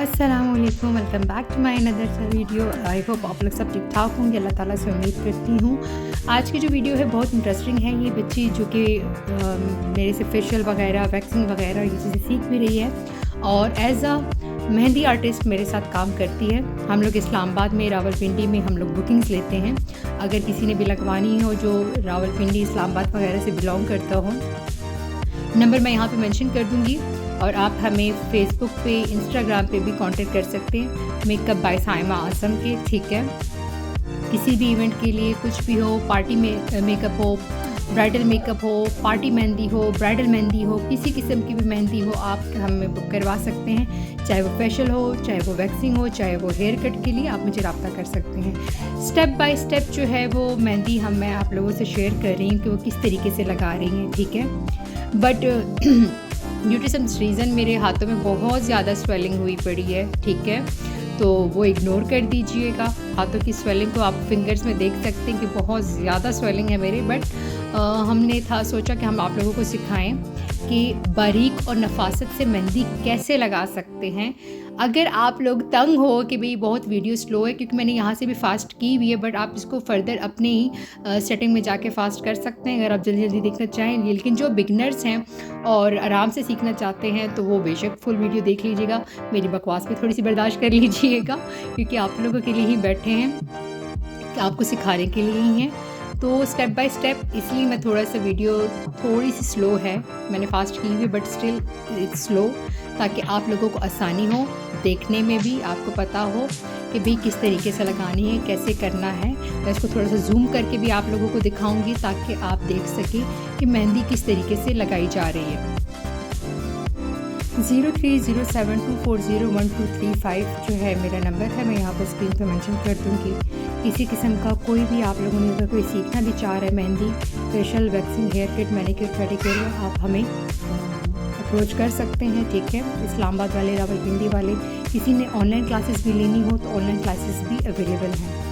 अस्सलामुअलैकुम, welcome back to my another video. I hope आप लोग सब ठीक ठाक होंगे, अल्लाह ताला से उम्मीद करती हूँ। आज की जो वीडियो है बहुत इंटरेस्टिंग है। ये बच्ची जो कि मेरे से फेशियल वगैरह, वैक्सिंग वगैरह ये चीज़ें सीख भी रही है और एज अ मेहंदी आर्टिस्ट मेरे साथ काम करती है। हम लोग इस्लामाबाद में, रावलपिंडी में हम लोग बुकिंग्स लेते हैं। अगर किसी ने भी लगवानी हो जो रावलपिंडी, इस्लामाबाद वगैरह से बिलोंग करता हो, नंबर मैं यहाँ पे मेंशन कर दूँगी और आप हमें फेसबुक पे, इंस्टाग्राम पे भी कांटेक्ट कर सकते हैं मेकअप बाय साइमा आसम के। ठीक है, किसी भी इवेंट के लिए कुछ भी हो, पार्टी में मेकअप हो, ब्राइडल मेकअप हो, पार्टी मेहंदी हो, ब्राइडल मेहंदी हो, किसी किस्म की भी मेहंदी हो आप हमें बुक करवा सकते हैं। चाहे वो फेशियल हो, चाहे वो वैक्सिंग हो, चाहे वो हेयर कट के लिए आप मुझे रब्ता कर सकते हैं। स्टेप बाय स्टेप जो है वो मेहंदी मैं आप लोगों से शेयर कर रही हूँ कि वो किस तरीके से लगा रही हैं। ठीक है, but due to some reason मेरे हाथों में बहुत ज़्यादा स्वेलिंग हुई पड़ी है। ठीक है, तो वो इग्नोर कर दीजिएगा। हाथों की स्वेलिंग को आप फिंगर्स में देख सकते हैं कि बहुत ज़्यादा स्वेलिंग है मेरे। बट हमने सोचा कि हम आप लोगों को सिखाएं कि बारीक और नफासत से मेहंदी कैसे लगा सकते हैं। अगर आप लोग तंग हो कि भाई बहुत वीडियो स्लो है, क्योंकि मैंने यहाँ से भी फास्ट की हुई है, बट आप इसको फर्दर अपने ही सेटिंग में जाके फास्ट कर सकते हैं अगर आप जल्दी जल्दी देखना चाहें। लेकिन जो बिगनर्स हैं और आराम से सीखना चाहते हैं तो वो बेशक फुल वीडियो देख लीजिएगा। मेरी बकवास भी थोड़ी सी बर्दाश्त कर लीजिएगा क्योंकि आप लोगों के लिए ही बैठे हैं, कि आपको सिखाने के लिए ही हैं। तो स्टेप बाय स्टेप, इसलिए मैं थोड़ा सा वीडियो थोड़ी सी स्लो है, मैंने फास्ट की हुई बट स्टिल इट्स स्लो, ताकि आप लोगों को आसानी हो देखने में भी, आपको पता हो कि भाई किस तरीके से लगानी है, कैसे करना है। मैं इसको थोड़ा सा जूम करके भी आप लोगों को दिखाऊंगी ताकि आप देख सकें कि मेहंदी किस तरीके से लगाई जा रही है। 0307240123 जो है मेरा नंबर है, मैं यहाँ पर स्क्रीन पर मेंशन कर दूँगी। किसी किस्म का कोई भी आप लोगों ने अगर कोई सीखना भी चाह रहा है, mehndi, facial, waxing, hair cut, manicure, pedicure, आप हमें अप्रोच कर सकते हैं। ठीक है, इस्लामाबाद वाले, रावलपिंडी वाले, किसी ने ऑनलाइन क्लासेस भी लेनी हो तो ऑनलाइन क्लासेस भी अवेलेबल हैं।